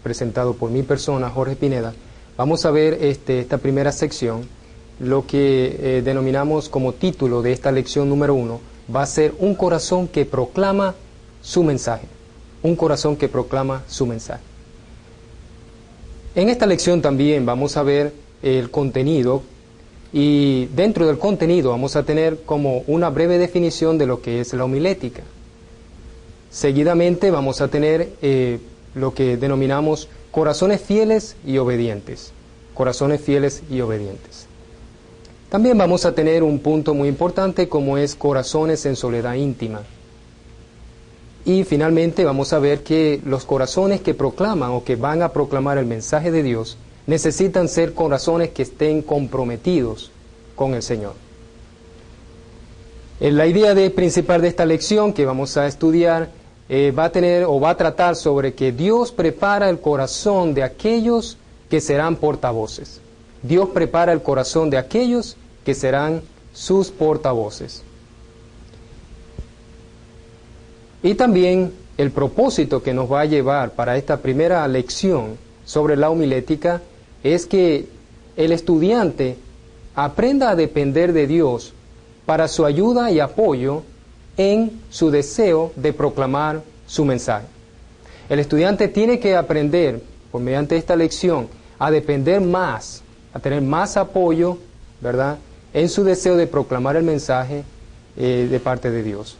presentado por mi persona, Jorge Pineda, vamos a ver esta primera sección. Lo que denominamos como título de esta lección número 1 va a ser un corazón que proclama su mensaje. Un corazón que proclama su mensaje. En esta lección también vamos a ver el contenido, y dentro del contenido vamos a tener como una breve definición de lo que es la homilética. Seguidamente vamos a tener lo que denominamos corazones fieles y obedientes. Corazones fieles y obedientes. También vamos a tener un punto muy importante como es corazones en soledad íntima. Y finalmente vamos a ver que los corazones que proclaman o que van a proclamar el mensaje de Dios necesitan ser corazones que estén comprometidos con el Señor. La idea principal de esta lección que vamos a estudiar va a tratar sobre que Dios prepara el corazón de aquellos que serán portavoces. Dios prepara el corazón de aquellos que serán sus portavoces. Y también el propósito que nos va a llevar para esta primera lección sobre la homilética es que el estudiante aprenda a depender de Dios para su ayuda y apoyo en su deseo de proclamar su mensaje. El estudiante tiene que aprender, por mediante esta lección, a depender más, a tener más apoyo, ¿verdad?, en su deseo de proclamar el mensaje de parte de Dios.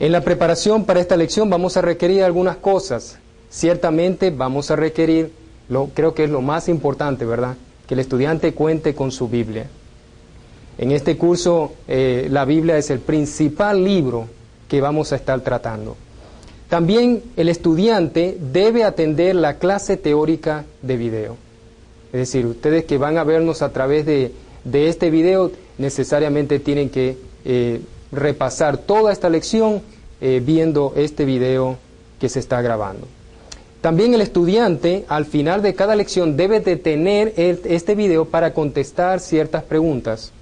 En la preparación para esta lección vamos a requerir algunas cosas. Ciertamente vamos a requerir, creo que es lo más importante, ¿verdad?, que el estudiante cuente con su Biblia. En este curso la Biblia es el principal libro que vamos a estar tratando. También el estudiante debe atender la clase teórica de video. Es decir, ustedes que van a vernos a través de este video necesariamente tienen que repasar toda esta lección viendo este video que se está grabando. También el estudiante al final de cada lección debe detener este video para contestar ciertas preguntas.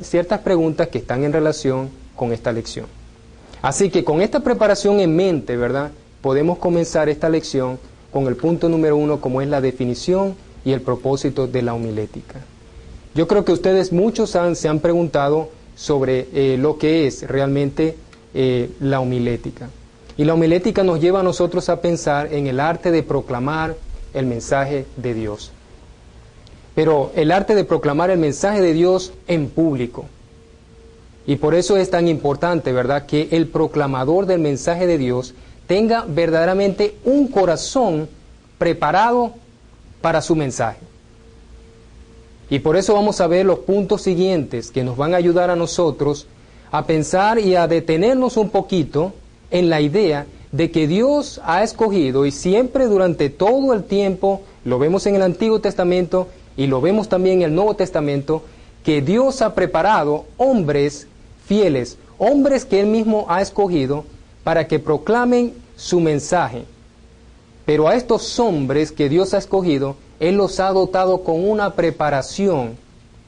Ciertas preguntas que están en relación con esta lección. Así que con esta preparación en mente, ¿verdad?, podemos comenzar esta lección con el punto número 1, como es la definición y el propósito de la homilética. Yo creo que ustedes muchos se han preguntado sobre lo que es realmente la homilética. Y la homilética nos lleva a nosotros a pensar en el arte de proclamar el mensaje de Dios. Pero el arte de proclamar el mensaje de Dios en público. Y por eso es tan importante, ¿verdad?, que el proclamador del mensaje de Dios tenga verdaderamente un corazón preparado para su mensaje. Y por eso vamos a ver los puntos siguientes que nos van a ayudar a nosotros a pensar y a detenernos un poquito en la idea de que Dios ha escogido, y siempre durante todo el tiempo, lo vemos en el Antiguo Testamento y lo vemos también en el Nuevo Testamento, que Dios ha preparado hombres fieles, hombres que Él mismo ha escogido para que proclamen su mensaje. Pero a estos hombres que Dios ha escogido, Él los ha dotado con una preparación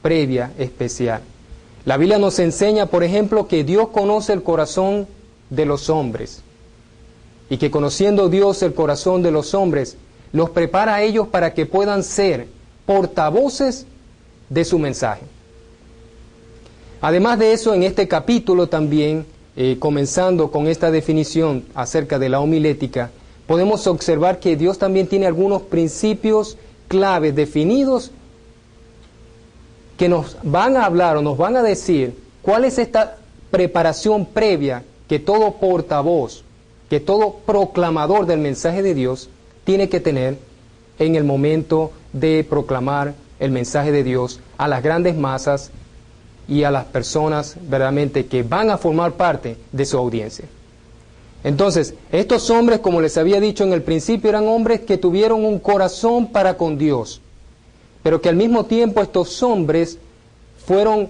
previa especial. La Biblia nos enseña, por ejemplo, que Dios conoce el corazón de los hombres y que conociendo Dios el corazón de los hombres, los prepara a ellos para que puedan ser portavoces de su mensaje. Además de eso, en este capítulo también, comenzando con esta definición acerca de la homilética, podemos observar que Dios también tiene algunos principios claves definidos que nos van a hablar o nos van a decir cuál es esta preparación previa que todo portavoz, que todo proclamador del mensaje de Dios tiene que tener en el momento de proclamar el mensaje de Dios a las grandes masas y a las personas verdaderamente que van a formar parte de su audiencia. Entonces, estos hombres, como les había dicho en el principio, eran hombres que tuvieron un corazón para con Dios, pero que al mismo tiempo estos hombres fueron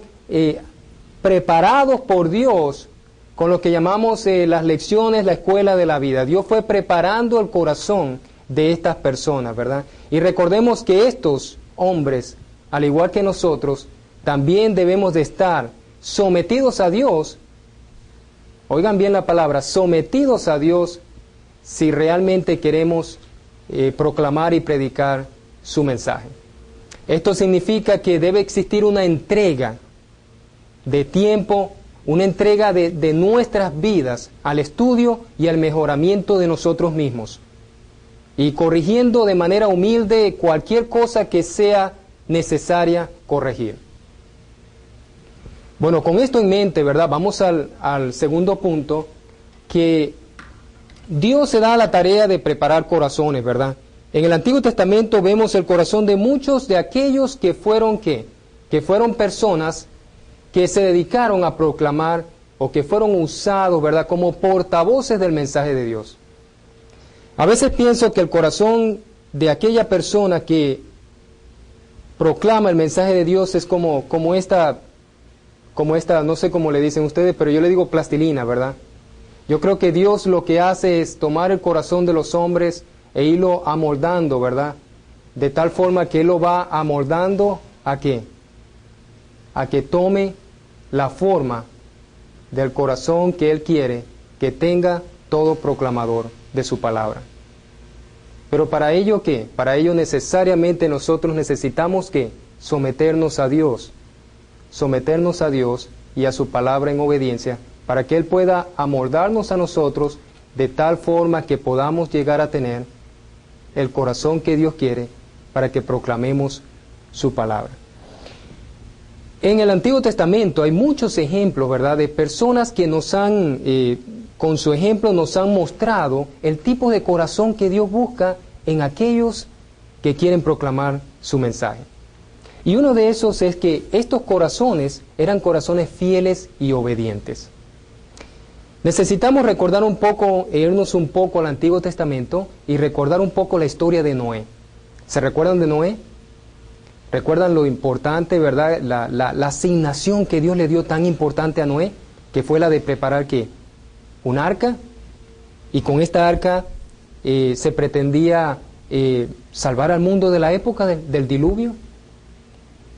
preparados por Dios con lo que llamamos las lecciones, la escuela de la vida. Dios fue preparando el corazón de estas personas, ¿verdad? Y recordemos que estos hombres, al igual que nosotros, también debemos de estar sometidos a Dios. Oigan bien la palabra, sometidos a Dios si realmente queremos proclamar y predicar su mensaje. Esto significa que debe existir una entrega de tiempo, una entrega de nuestras vidas al estudio y al mejoramiento de nosotros mismos, y corrigiendo de manera humilde cualquier cosa que sea necesaria corregir. Bueno, con esto en mente, ¿verdad? Vamos al segundo punto, que Dios se da a la tarea de preparar corazones, ¿verdad? En el Antiguo Testamento vemos el corazón de muchos de aquellos que fueron, ¿qué? Que fueron personas que se dedicaron a proclamar o que fueron usados, ¿verdad?, como portavoces del mensaje de Dios. A veces pienso que el corazón de aquella persona que proclama el mensaje de Dios es como esta, no sé cómo le dicen ustedes, pero yo le digo plastilina, ¿verdad? Yo creo que Dios lo que hace es tomar el corazón de los hombres e irlo amoldando, ¿verdad? De tal forma que Él lo va amoldando ¿a qué? A que tome la forma del corazón que Él quiere que tenga todo proclamador de su palabra. Pero para ello, ¿qué? Para ello necesariamente nosotros necesitamos, ¿qué? Someternos a Dios y a su palabra en obediencia, para que Él pueda amoldarnos a nosotros de tal forma que podamos llegar a tener el corazón que Dios quiere para que proclamemos su palabra. En el Antiguo Testamento hay muchos ejemplos, ¿verdad?, de personas que nos han, con su ejemplo nos han mostrado el tipo de corazón que Dios busca en aquellos que quieren proclamar su mensaje. Y uno de esos es que estos corazones eran corazones fieles y obedientes. Necesitamos recordar un poco, irnos un poco al Antiguo Testamento y recordar un poco la historia de Noé. ¿Se recuerdan de Noé? ¿Recuerdan lo importante, verdad? La asignación que Dios le dio tan importante a Noé, que fue la de preparar, ¿qué? Un arca. Y con esta arca se pretendía salvar al mundo de la época del diluvio.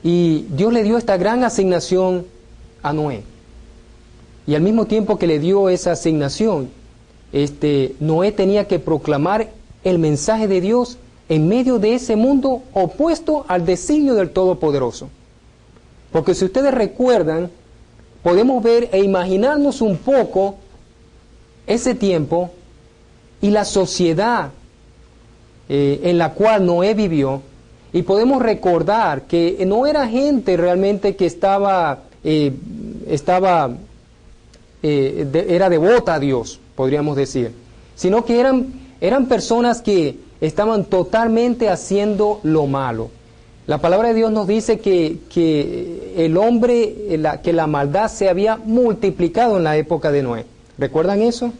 Y Dios le dio esta gran asignación a Noé. Y al mismo tiempo que le dio esa asignación, Noé tenía que proclamar el mensaje de Dios en medio de ese mundo opuesto al designio del Todopoderoso. Porque si ustedes recuerdan, podemos ver e imaginarnos un poco ese tiempo y la sociedad en la cual Noé vivió, y podemos recordar que no era gente realmente que era devota a Dios, podríamos decir, sino que eran personas que estaban totalmente haciendo lo malo. La palabra de Dios nos dice que el hombre, que la maldad se había multiplicado en la época de Noé. ¿Recuerdan eso?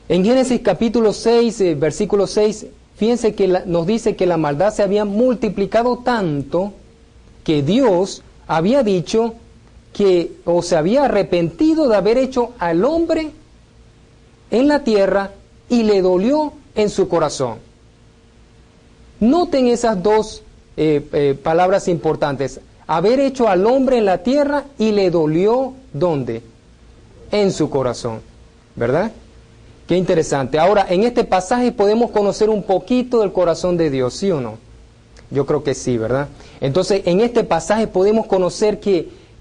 En Génesis capítulo 6, versículo 6, fíjense que nos dice que la maldad se había multiplicado tanto que Dios había dicho o se había arrepentido de haber hecho al hombre en la tierra y le dolió en su corazón. Noten esas dos palabras importantes. Haber hecho al hombre en la tierra y le dolió, ¿dónde? En su corazón, ¿verdad? Qué interesante. Ahora, en este pasaje podemos conocer un poquito del corazón de Dios, ¿sí o no? Yo creo que sí, ¿verdad? Entonces, en este pasaje podemos conocer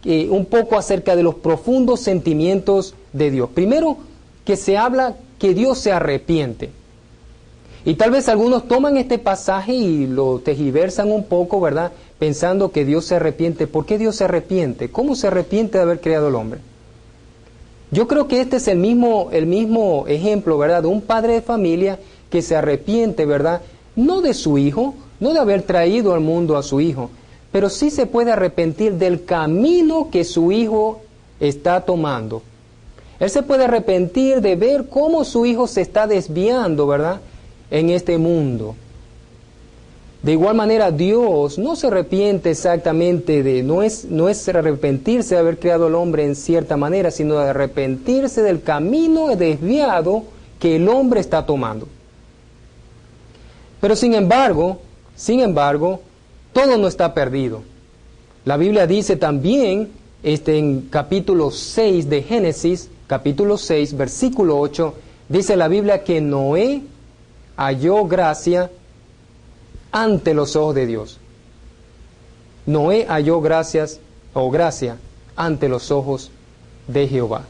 un poco acerca de los profundos sentimientos de Dios. Primero, que se habla que Dios se arrepiente. Y tal vez algunos toman este pasaje y lo tergiversan un poco, ¿verdad?, pensando que Dios se arrepiente. ¿Por qué Dios se arrepiente? ¿Cómo se arrepiente de haber creado al hombre? Yo creo que este es el mismo ejemplo, ¿verdad?, de un padre de familia que se arrepiente, ¿verdad?, no de su hijo, no de haber traído al mundo a su hijo, pero sí se puede arrepentir del camino que su hijo está tomando. Él se puede arrepentir de ver cómo su hijo se está desviando, ¿verdad?, en este mundo. De igual manera, Dios no se arrepiente exactamente no es arrepentirse de haber creado al hombre en cierta manera, sino de arrepentirse del camino desviado que el hombre está tomando. Pero sin embargo, todo no está perdido. La Biblia dice también, en capítulo 6 de Génesis, capítulo 6, versículo 8, Dice la Biblia que Noé halló gracia ante los ojos de Dios. Noé halló gracia ante los ojos de Jehová.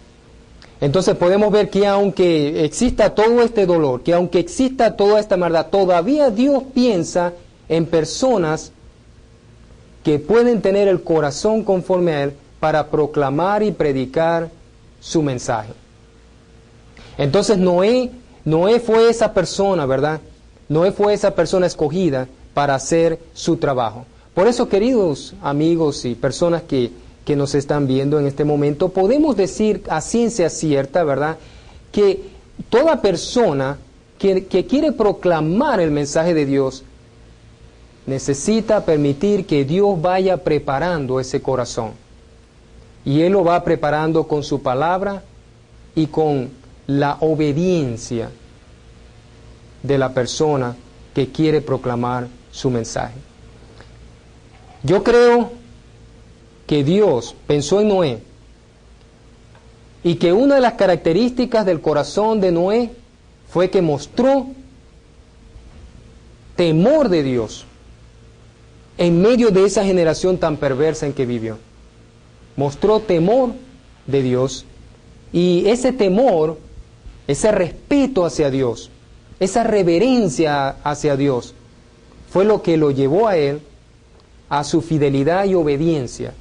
Entonces podemos ver que aunque exista todo este dolor, que aunque exista toda esta maldad, todavía Dios piensa en personas que pueden tener el corazón conforme a Él para proclamar y predicar su mensaje. Entonces Noé fue esa persona, ¿verdad? Noé fue esa persona escogida para hacer su trabajo. Por eso, queridos amigos y personas que nos están viendo en este momento, podemos decir a ciencia cierta, ¿verdad?, que toda persona que quiere proclamar el mensaje de Dios necesita permitir que Dios vaya preparando ese corazón. Y Él lo va preparando con su palabra y con la obediencia de la persona que quiere proclamar su mensaje. Yo creo que Dios pensó en Noé y que una de las características del corazón de Noé fue que mostró temor de Dios en medio de esa generación tan perversa en que vivió. Mostró temor de Dios, y ese temor, ese respeto hacia Dios, esa reverencia hacia Dios, fue lo que lo llevó a él a su fidelidad y obediencia,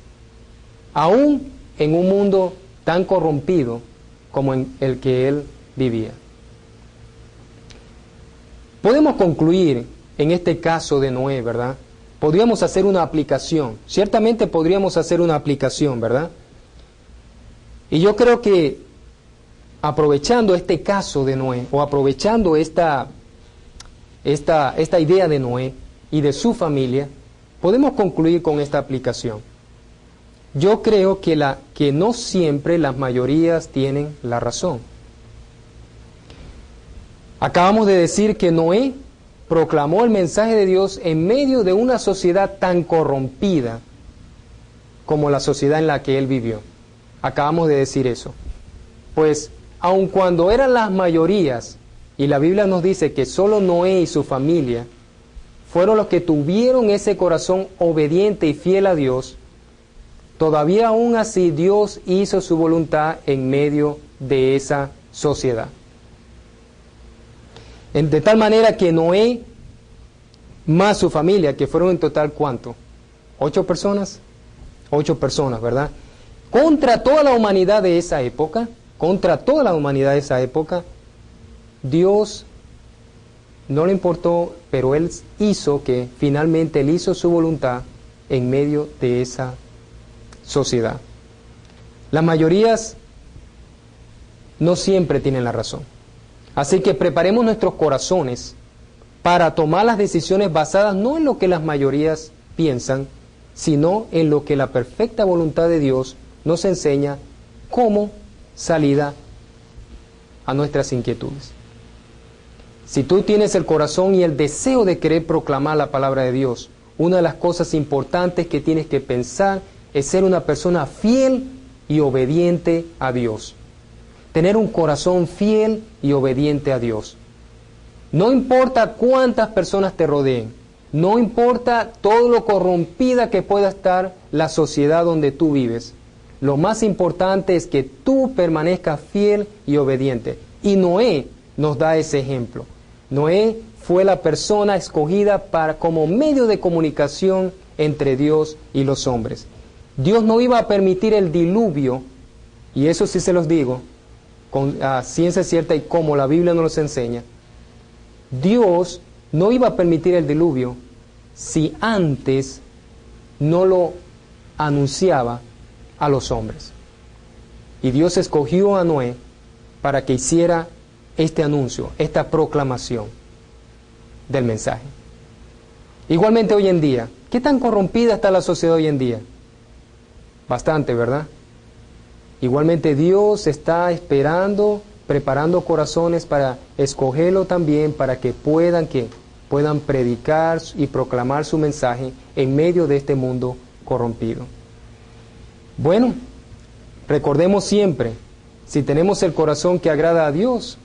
aún en un mundo tan corrompido como en el que él vivía. Podemos concluir en este caso de Noé, ¿verdad? Podríamos hacer una aplicación, ciertamente podríamos hacer una aplicación, ¿verdad? Y yo creo que aprovechando este caso de Noé, o aprovechando esta idea de Noé y de su familia, podemos concluir con esta aplicación. Yo creo que no siempre las mayorías tienen la razón. Acabamos de decir que Noé proclamó el mensaje de Dios en medio de una sociedad tan corrompida como la sociedad en la que él vivió. Acabamos de decir eso. Pues, aun cuando eran las mayorías, y la Biblia nos dice que solo Noé y su familia fueron los que tuvieron ese corazón obediente y fiel a Dios, todavía aún así Dios hizo su voluntad en medio de esa sociedad. De tal manera que Noé más su familia, que fueron en total ¿cuánto? 8 personas. 8 personas, ¿verdad? Contra toda la humanidad de esa época, Dios no le importó, pero Él hizo que finalmente Él hizo su voluntad en medio de esa sociedad. Las mayorías no siempre tienen la razón. Así que preparemos nuestros corazones para tomar las decisiones basadas no en lo que las mayorías piensan, sino en lo que la perfecta voluntad de Dios nos enseña como salida a nuestras inquietudes. Si tú tienes el corazón y el deseo de querer proclamar la palabra de Dios, una de las cosas importantes que tienes que pensar es ser una persona fiel y obediente a Dios. Tener un corazón fiel y obediente a Dios. No importa cuántas personas te rodeen, no importa todo lo corrompida que pueda estar la sociedad donde tú vives. Lo más importante es que tú permanezcas fiel y obediente. Y Noé nos da ese ejemplo. Noé fue la persona escogida como medio de comunicación entre Dios y los hombres. Dios no iba a permitir el diluvio, y eso sí se los digo, con ciencia cierta y como la Biblia nos los enseña. Dios no iba a permitir el diluvio si antes no lo anunciaba a los hombres. Y Dios escogió a Noé para que hiciera este anuncio, esta proclamación del mensaje. Igualmente hoy en día, ¿qué tan corrompida está la sociedad hoy en día? Bastante, ¿verdad? Igualmente Dios está esperando, preparando corazones para escogerlo también, para que puedan predicar y proclamar su mensaje en medio de este mundo corrompido. Bueno, recordemos siempre, si tenemos el corazón que agrada a Dios,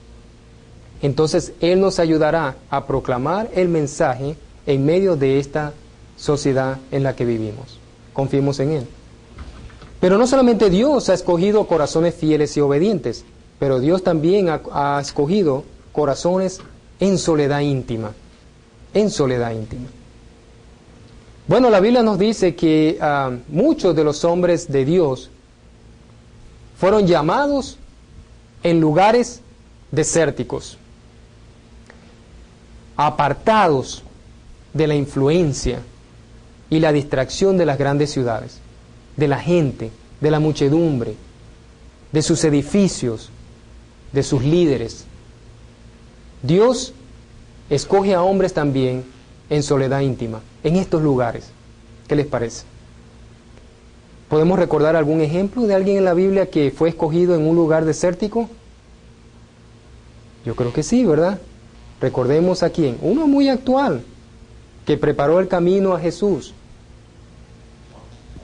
entonces Él nos ayudará a proclamar el mensaje en medio de esta sociedad en la que vivimos. Confiemos en Él. Pero no solamente Dios ha escogido corazones fieles y obedientes, pero Dios también ha escogido corazones en soledad íntima. En soledad íntima. Bueno, la Biblia nos dice que muchos de los hombres de Dios fueron llamados en lugares desérticos, apartados de la influencia y la distracción de las grandes ciudades, de la gente, de la muchedumbre, de sus edificios, de sus líderes. Dios escoge a hombres también en soledad íntima, en estos lugares. ¿Qué les parece? ¿Podemos recordar algún ejemplo de alguien en la Biblia que fue escogido en un lugar desértico? Yo creo que sí, ¿verdad? Recordemos a quién. Uno muy actual, que preparó el camino a Jesús.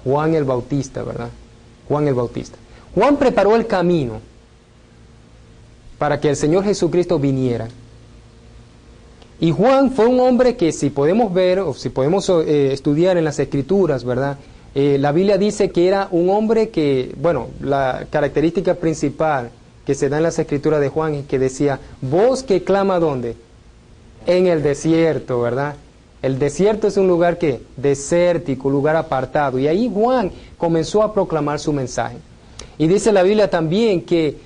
Juan el Bautista, ¿verdad? Juan el Bautista. Juan preparó el camino para que el Señor Jesucristo viniera. Y Juan fue un hombre que, si podemos ver o si podemos estudiar en las Escrituras, ¿verdad? La Biblia dice que era un hombre que, bueno, la característica principal que se da en las Escrituras de Juan es que decía, voz que clama ¿dónde? En el desierto, ¿verdad? El desierto es un lugar que desértico, un lugar apartado. Y ahí Juan comenzó a proclamar su mensaje. Y dice la Biblia también que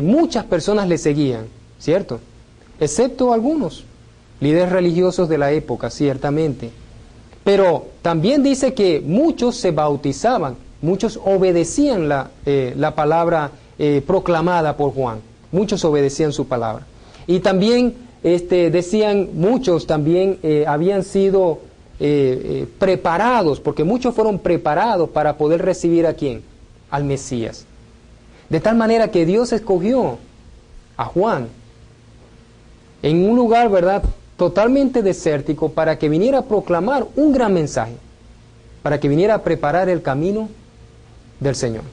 muchas personas le seguían, ¿cierto? Excepto algunos líderes religiosos de la época, ciertamente. Pero también dice que muchos se bautizaban, muchos obedecían la palabra proclamada por Juan. Muchos obedecían su palabra. Y también decían, muchos también habían sido preparados, porque muchos fueron preparados para poder recibir ¿a quién? Al Mesías. De tal manera que Dios escogió a Juan en un lugar, ¿verdad?, totalmente desértico, para que viniera a proclamar un gran mensaje, para que viniera a preparar el camino del Señor.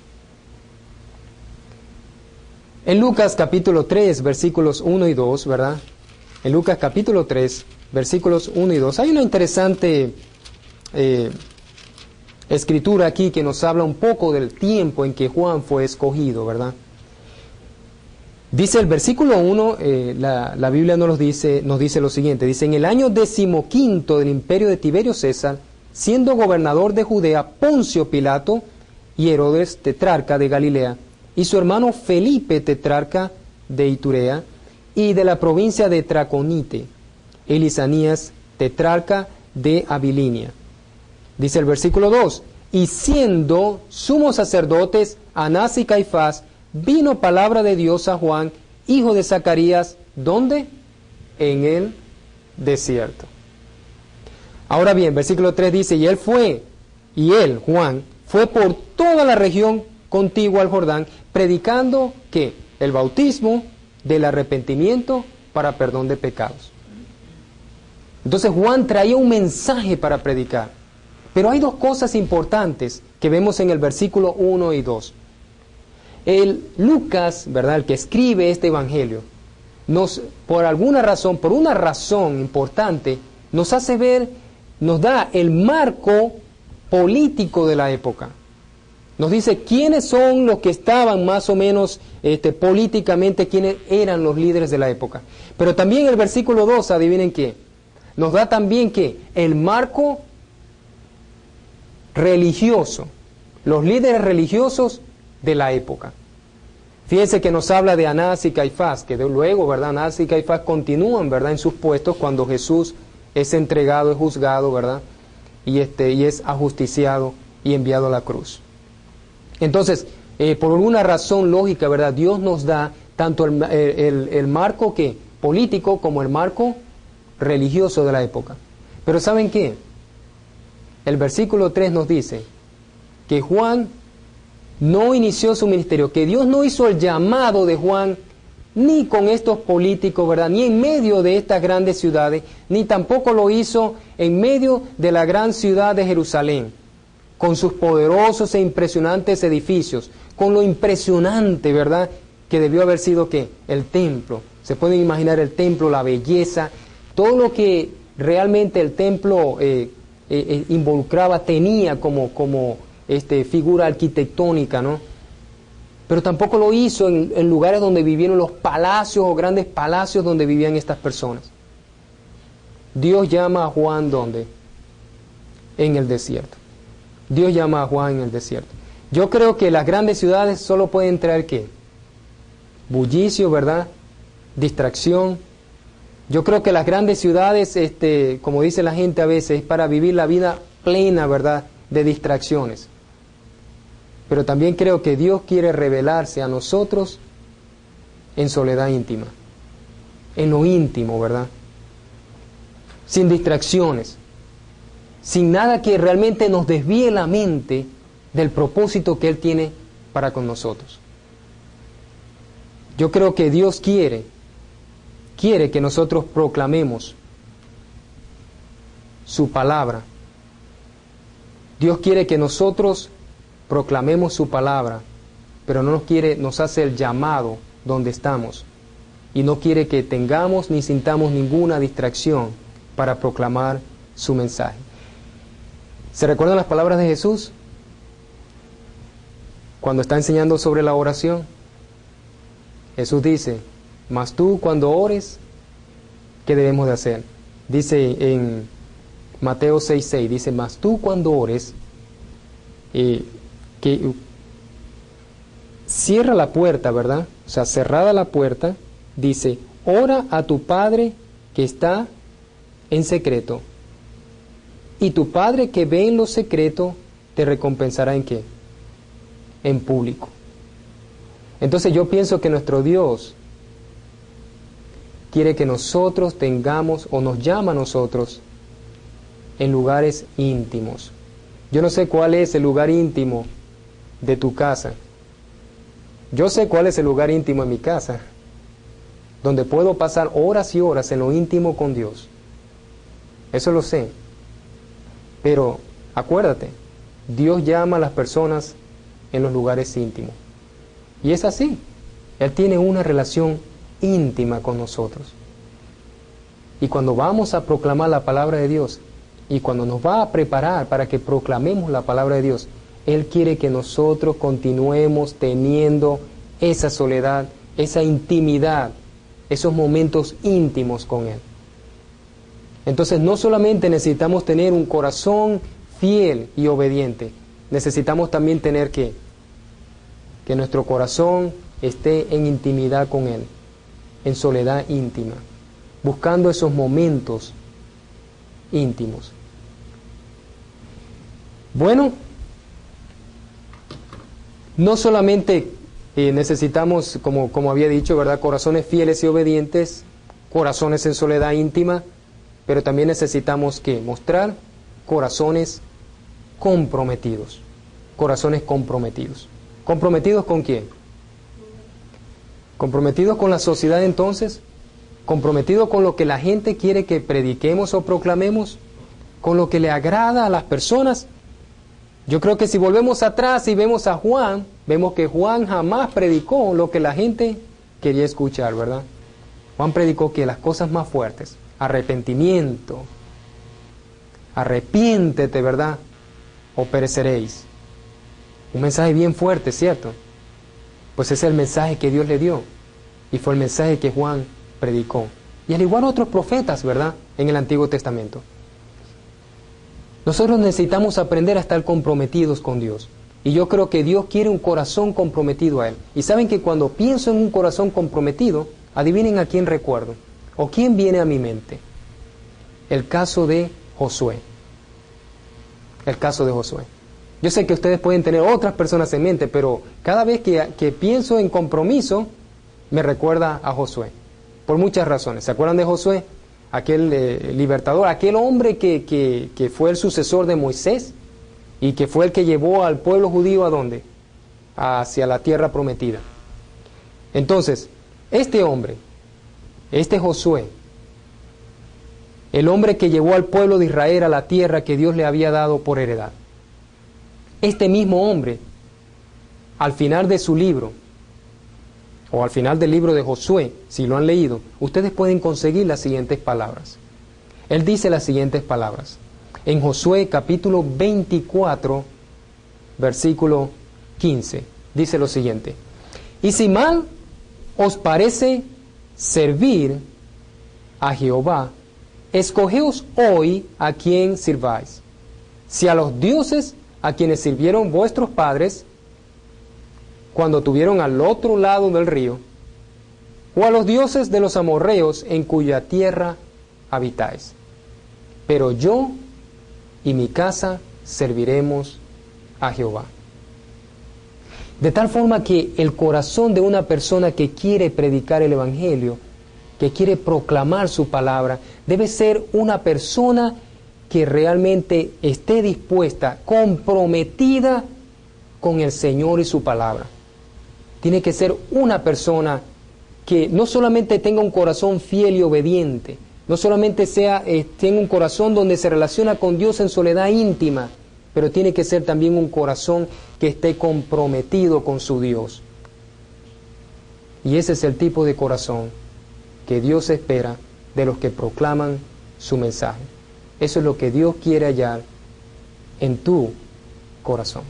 En Lucas capítulo 3, versículos 1 y 2, ¿verdad? En Lucas capítulo 3, versículos 1 y 2, hay una interesante escritura aquí que nos habla un poco del tiempo en que Juan fue escogido, ¿verdad? Dice el versículo 1, la Biblia nos dice lo siguiente, dice, en el año 15 del imperio de Tiberio César, siendo gobernador de Judea, Poncio Pilato y Herodes, tetrarca de Galilea, y su hermano Felipe, tetrarca de Iturea, y de la provincia de Traconite, y Lisanías, tetrarca de Abilinia. Dice el versículo 2, y siendo sumos sacerdotes Anás y Caifás, vino palabra de Dios a Juan, hijo de Zacarías, ¿dónde? En el desierto. Ahora bien, versículo 3 dice, y él, Juan, fue por toda la región contigua al Jordán, predicando, ¿qué? El bautismo del arrepentimiento para perdón de pecados. Entonces Juan traía un mensaje para predicar. Pero hay dos cosas importantes que vemos en el versículo 1 y 2. El Lucas, ¿verdad?, el que escribe este evangelio, por una razón importante, nos hace ver, nos da el marco político de la época. Nos dice quiénes son los que estaban más o menos políticamente, quiénes eran los líderes de la época. Pero también el versículo 2, adivinen qué, nos da también que el marco religioso, los líderes religiosos de la época. Fíjense que nos habla de Anás y Caifás, que luego, ¿verdad?, Anás y Caifás continúan, ¿verdad?, en sus puestos cuando Jesús es entregado, es juzgado, ¿verdad?, y es ajusticiado y enviado a la cruz. Entonces, por una razón lógica, ¿verdad?, Dios nos da tanto el marco político como el marco religioso de la época. Pero ¿saben qué? El versículo 3 nos dice que Juan no inició su ministerio, que Dios no hizo el llamado de Juan ni con estos políticos, ¿verdad?, ni en medio de estas grandes ciudades, ni tampoco lo hizo en medio de la gran ciudad de Jerusalén, con sus poderosos e impresionantes edificios, con lo impresionante, ¿verdad?, que debió haber sido ¿qué? El templo, Se pueden imaginar el templo, la belleza, todo lo que realmente el templo involucraba, tenía como figura arquitectónica, ¿no? Pero tampoco lo hizo en lugares donde vivieron los palacios o grandes palacios donde vivían estas personas. Dios llama a Juan, ¿dónde? En el desierto. Dios llama a Juan en el desierto. Yo creo que las grandes ciudades solo pueden traer ¿qué? Bullicio, ¿verdad? Distracción. Yo creo que las grandes ciudades, como dice la gente a veces, es para vivir la vida plena, ¿verdad? De distracciones. Pero también creo que Dios quiere revelarse a nosotros en soledad íntima, en lo íntimo, ¿verdad? Sin distracciones, sin nada que realmente nos desvíe la mente del propósito que Él tiene para con nosotros. Yo creo que Dios quiere que nosotros proclamemos su palabra. Dios quiere que nosotros proclamemos su palabra, pero no nos hace el llamado donde estamos y no quiere que tengamos ni sintamos ninguna distracción para proclamar su mensaje. ¿Se recuerdan las palabras de Jesús cuando está enseñando sobre la oración? Jesús dice: mas tú cuando ores, ¿qué debemos de hacer? Dice en Mateo 6:6, dice: mas tú cuando ores, que cierra la puerta, ¿verdad? O sea, cerrada la puerta, dice: ora a tu Padre que está en secreto, y tu Padre que ve en lo secreto te recompensará ¿en qué? En público. Entonces yo pienso que nuestro Dios quiere que nosotros tengamos, o nos llama a nosotros, en lugares íntimos. Yo no sé cuál es el lugar íntimo de tu casa. Yo sé cuál es el lugar íntimo en mi casa, donde puedo pasar horas y horas en lo íntimo con Dios. Eso lo sé. Pero acuérdate, Dios llama a las personas en los lugares íntimos. Y es así. Él tiene una relación íntima con nosotros. Y cuando vamos a proclamar la palabra de Dios, y cuando nos va a preparar para que proclamemos la palabra de Dios, Él quiere que nosotros continuemos teniendo esa soledad, esa intimidad, esos momentos íntimos con Él. Entonces no solamente necesitamos tener un corazón fiel y obediente, necesitamos también tener que nuestro corazón esté en intimidad con Él, en soledad íntima, buscando esos momentos íntimos. Bueno, no solamente necesitamos, como había dicho, ¿verdad?, corazones fieles y obedientes, corazones en soledad íntima, pero también necesitamos que mostrar corazones comprometidos. Corazones comprometidos. ¿Comprometidos con quién? ¿Comprometidos con la sociedad entonces? ¿Comprometidos con lo que la gente quiere que prediquemos o proclamemos? ¿Con lo que le agrada a las personas? Yo creo que si volvemos atrás y vemos a Juan, vemos que Juan jamás predicó lo que la gente quería escuchar, ¿verdad? Juan predicó que las cosas más fuertes, arrepentimiento, arrepiéntete, ¿verdad?, o pereceréis. Un mensaje bien fuerte, ¿cierto? Pues ese es el mensaje que Dios le dio, y fue el mensaje que Juan predicó. Y al igual otros profetas, ¿verdad?, en el Antiguo Testamento. Nosotros necesitamos aprender a estar comprometidos con Dios. Y yo creo que Dios quiere un corazón comprometido a Él. Y saben que cuando pienso en un corazón comprometido, adivinen a quién recuerdo, o quién viene a mi mente. El caso de Josué. El caso de Josué. Yo sé que ustedes pueden tener otras personas en mente, pero cada vez que pienso en compromiso, me recuerda a Josué. Por muchas razones. ¿Se acuerdan de Josué? Aquel libertador, aquel hombre que fue el sucesor de Moisés y que fue el que llevó al pueblo judío ¿a dónde? Hacia la tierra prometida. Entonces, este hombre, este Josué, el hombre que llevó al pueblo de Israel a la tierra que Dios le había dado por heredad, este mismo hombre, al final de su libro, o al final del libro de Josué, si lo han leído, ustedes pueden conseguir las siguientes palabras. Él dice las siguientes palabras. En Josué capítulo 24, versículo 15, dice lo siguiente: y si mal os parece servir a Jehová, escogeos hoy a quién sirváis, si a los dioses a quienes sirvieron vuestros padres cuando tuvieron al otro lado del río, o a los dioses de los amorreos en cuya tierra habitáis. Pero yo y mi casa serviremos a Jehová. De tal forma que el corazón de una persona que quiere predicar el Evangelio, que quiere proclamar su palabra, debe ser una persona que realmente esté dispuesta, comprometida con el Señor y su palabra. Tiene que ser una persona que no solamente tenga un corazón fiel y obediente, no solamente tenga un corazón donde se relaciona con Dios en soledad íntima, pero tiene que ser también un corazón que esté comprometido con su Dios. Y ese es el tipo de corazón que Dios espera de los que proclaman su mensaje. Eso es lo que Dios quiere hallar en tu corazón.